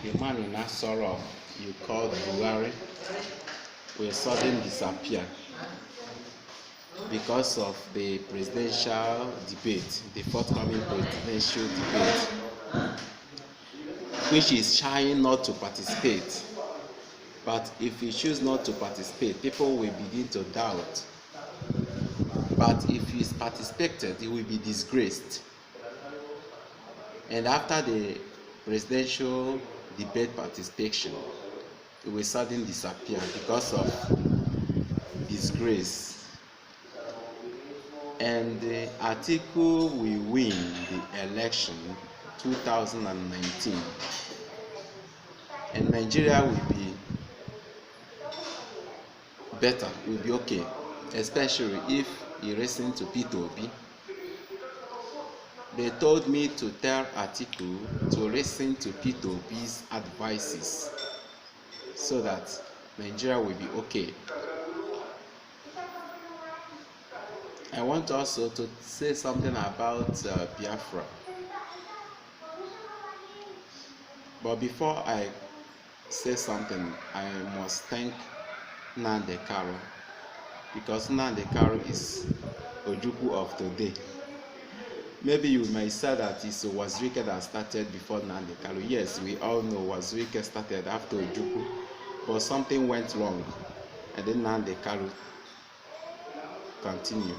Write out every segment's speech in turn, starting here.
The man in Asoro you called Buhari will suddenly disappear because of the presidential debate, the forthcoming presidential debate, which is trying not to participate. But if he chooses not to participate, people will begin to doubt. But if he's participated, he will be disgraced. And after the presidential debate participation, it will suddenly disappear because of disgrace. And Atiku will win the election 2019, and Nigeria will be better, will be okay, especially if he listens to Peter Obi. They told me to tell Atiku to listen to Peter Obi's advices so that Nigeria will be okay. I want also to say something about Biafra. But before I say something, I must thank Nnamdi Kanu, because Nnamdi Kanu is Ojukwu of today. Maybe you might say that it's Wazirike that started before Nnamdi Kanu. Yes, we all know Wazirike started after Ojukwu, but something went wrong, and then Nnamdi Kanu continued.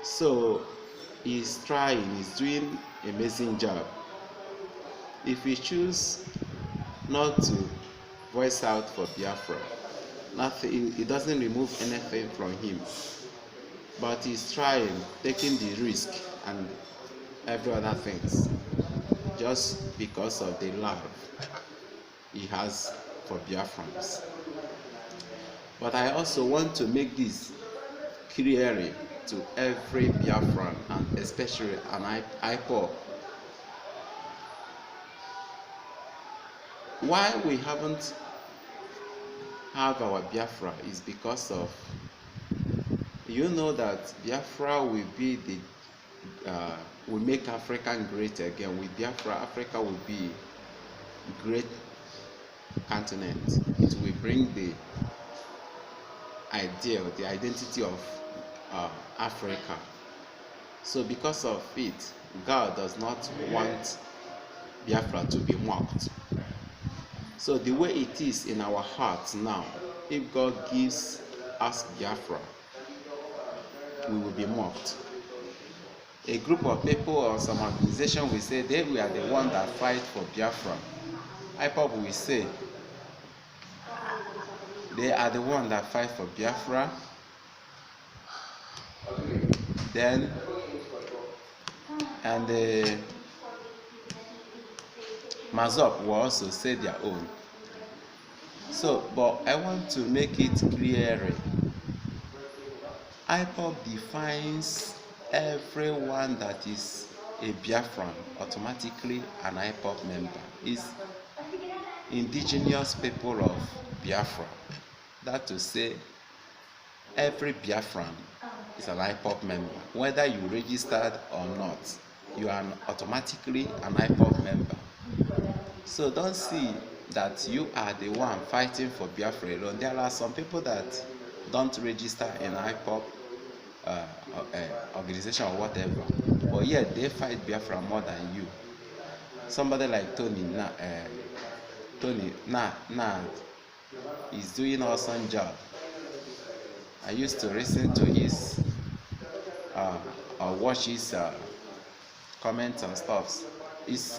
So he's trying, he's doing an amazing job. If we choose not to voice out for Biafra, nothing, it doesn't remove anything from him. But he's trying, taking the risk and every other things, just because of the love he has for Biafrans. But I also want to make this clear to every Biafran, and especially an IPOB. Why we haven't have our Biafra is because of, you know, that Biafra will be the will make Africa great again. With Biafra, Africa will be a great continent. It will bring the ideal, the identity of Africa. So because of it, God does not want Biafra to be mocked. So the way it is in our hearts now, if God gives us Biafra, we will be mocked. A group of people or some organization will say they were the one that fight for Biafra. IPOB will say they are the one that fight for Biafra. Then and Mazop will also say their own. So, but I want to make it clear. IPOB defines everyone that is a Biafran automatically an IPOB member. Is indigenous people of Biafra. That to say, every Biafran is an IPOB member. Whether you registered or not, you are automatically an IPOB member. So don't see that you are the one fighting for Biafra alone. There are some people that don't register in IPOB organization or whatever, but yet they fight Biafra more than you. Somebody like Tony is doing an awesome job. I used to listen to his or watch his comments and stuff, his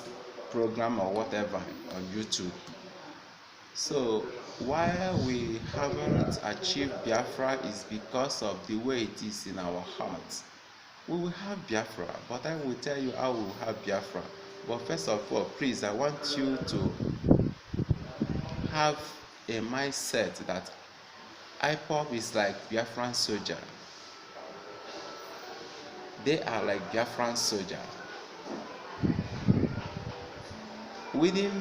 program or whatever on YouTube. So why we haven't achieved Biafra is because of the way it is in our hearts. We will have Biafra, but I will tell you how we will have Biafra. But first of all, please, I want you to have a mindset that IPOB is like Biafran soldier. They are like Biafran soldier. Within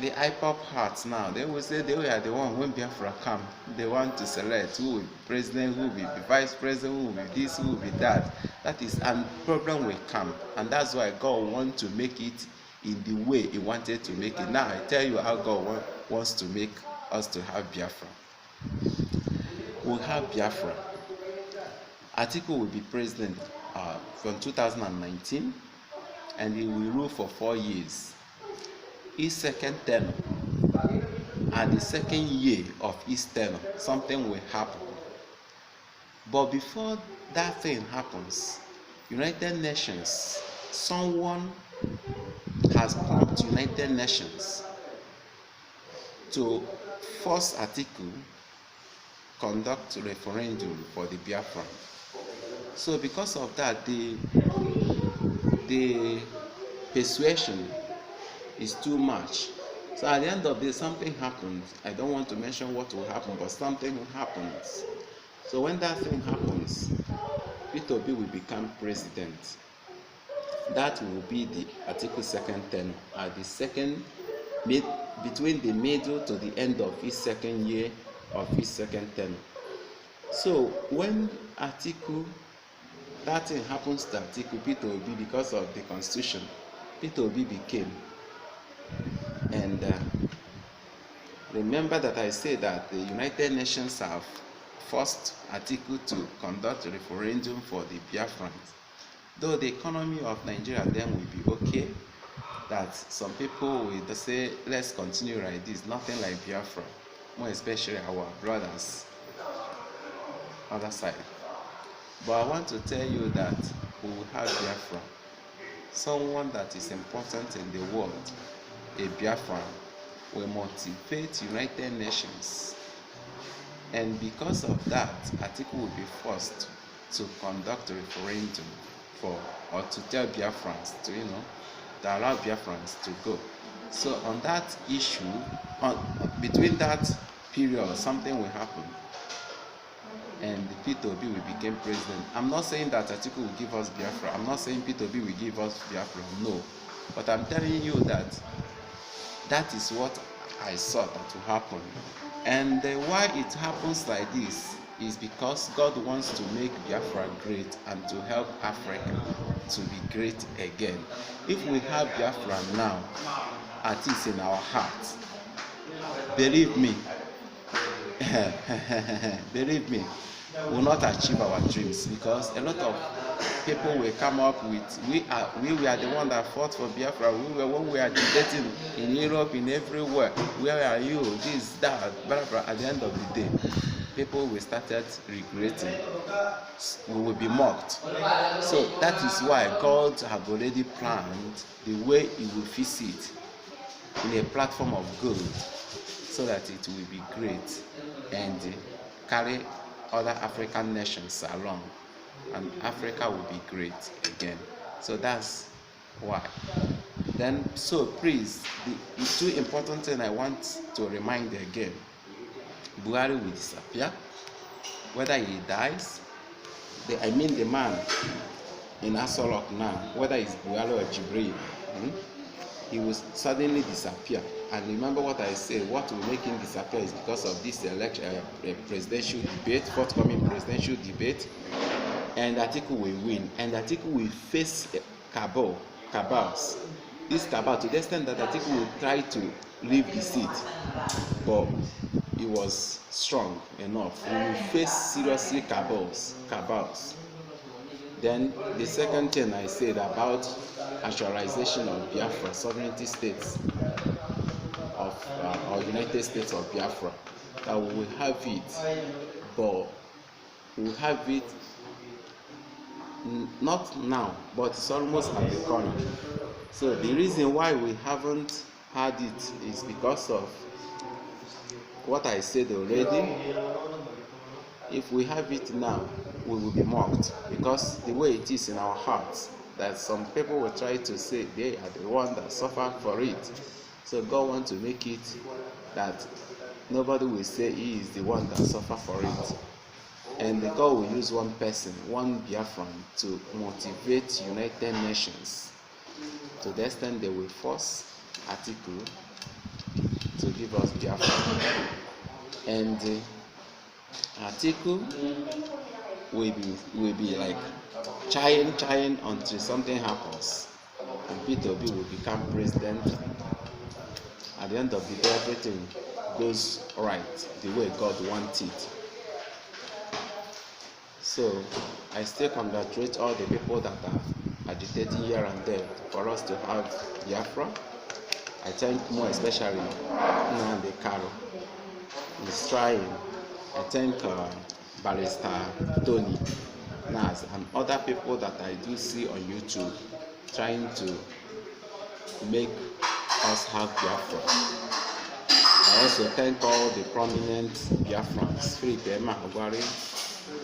the IPOB hearts now, they will say they are the one when Biafra come. They want to select who will be president, who will be vice president, who will be this, who will be that. That is, and problem will come. And that's why God wants to make it in the way he wanted to make it. Now I tell you how God wants to make us to have Biafra. We'll have Biafra. Atiku will be president from 2019, and he will rule for 4 years. His second term, at the second year of his term, something will happen. But before that thing happens, United Nations, someone has prompted United Nations to force Atiku conduct a referendum for the Biafra. So because of that, the persuasion is too much. So at the end of this, something happens. I don't want to mention what will happen, but something happens. So when that thing happens, Peter Obi will become president. That will be the Atiku second term, at the between the middle to the end of his second year of his second term. So when that thing happens to Atiku, Peter Obi, because of the constitution, Peter Obi became. And remember that I said that the United Nations have forced Atiku to conduct a referendum for the Biafrans. Though the economy of Nigeria then will be okay, that some people will say, let's continue like this, nothing like Biafra, more especially our brothers, other side. But I want to tell you that we will have Biafra, someone that is important in the world, a Biafran, will motivate United Nations. And because of that, Atiku will be forced to conduct a referendum or to tell Biafrans to allow Biafrans to go. So on that issue, between that period, something will happen, and Peter Obi will become president. I'm not saying that Atiku will give us Biafra. I'm not saying Peter Obi will give us Biafra. No, but I'm telling you that that is what I saw that will happen. And why it happens like this is because God wants to make Biafra great and to help Africa to be great again. If we have Biafra now, at least in our hearts, believe me, believe me, we will not achieve our dreams, because a lot of people will come up with, we were the one that fought for Biafra. When we are debating in Europe, in everywhere, where are you, this, that, blah, blah. At the end of the day, people will start regretting. We will be mocked. So that is why God have already planned the way He will fix it in a platform of gold, so that it will be great and carry other African nations along, and Africa will be great again. So that's why. Then, so please, the two important things I want to remind again: Buhari will disappear, whether he dies. The man in Asolok now, whether it's Buhari or Jibril, he will suddenly disappear. And remember what I said, what will make him disappear is because of this presidential debate, forthcoming presidential debate, and Atiku will win. And Atiku will face cabals. This cabal, to the extent that Atiku will try to leave the seat, but he was strong enough. He will face seriously cabals. Then the second thing I said about actualization of Biafra, sovereignty states of or United States of Biafra, that we will have it, but we will have it not now, but it's almost at the corner. So the reason why we haven't had it is because of what I said already. If we have it now, we will be mocked, because the way it is in our hearts, that some people will try to say they are the one that suffer for it. So God wants to make it that nobody will say he is the one that suffer for it. And God will use one person, one Biafran, to motivate United Nations, to the extent they will force Atiku to give us Biafra. And Atiku will be like trying until something happens. and Peter Obi will become president. At the end of the day, everything goes right the way God wants it. So I still congratulate all the people that are agitating here and there for us to have Biafra. I thank more especially Nnamdi Kanu. He's trying. I thank Barrister Tony Nas and other people that I do see on YouTube trying to make us have Biafra. I also thank all the prominent Biafrans, Philip Buhari,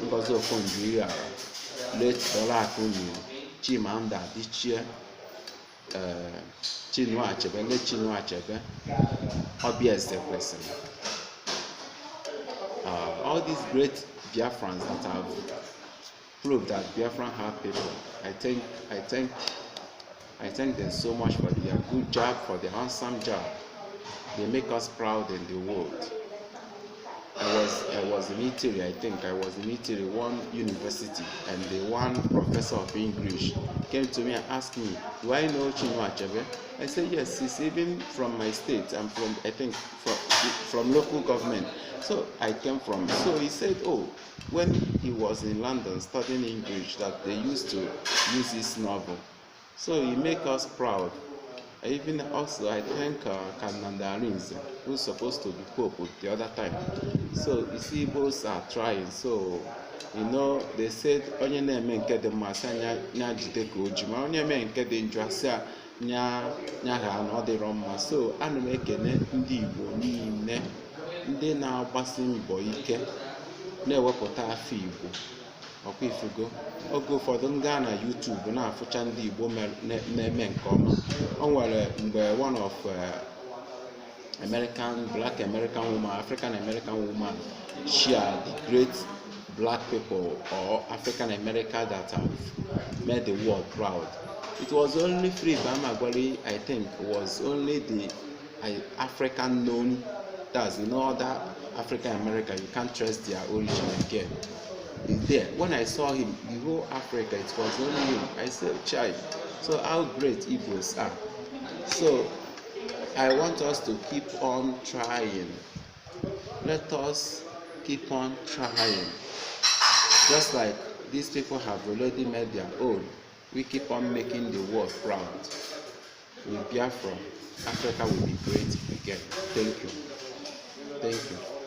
Ngozi Okonjo-Iweala, late Bola Akunu, Chimamanda Adichie, Chinua Achebe, Obi Ezekwesili. All these great Biafrans that have proved that Biafran have people. I thank them so much for their good job, for their handsome job. They make us proud in the world. I was in Italy, one university, and the one professor of English came to me and asked me, do I know Chinua Achebe? I said, yes, he's even from my state. I'm from local government. So I came from. So he said, oh, when he was in London studying English, that they used to use his novel. So he make us proud. I thank Kanandarinze, who's supposed to be Pope the other time. So you see, both are trying. So they said onye na-eme nke dị mma sị anya jide ka oji ma onye eme nke dị njọ asị nya ha na ọ dịrọ mma. So ana m ekene ndị Igbo niile ndị na-agbasi mbọ ike na-ewepụta afọ Igbo. Ọkwa ifugo oge ụfọdụ m gaa na YouTube na-afụcha ndị Igbo na-eme nke ọma. O nwere mgbe one of black American woman, African American woman, share the great black people or African American that have made the world proud. It was only Free Bamagwari, I think, was only the African known. That's other African American, you can't trace their origin again. There, when I saw him, the whole Africa, it was only him. I said, child, so how great Igbos are. So I want us to keep on trying. Let us keep on trying. Just like these people have already made their own, we keep on making the world proud. With Biafra, Africa will be great again. Thank you. Thank you.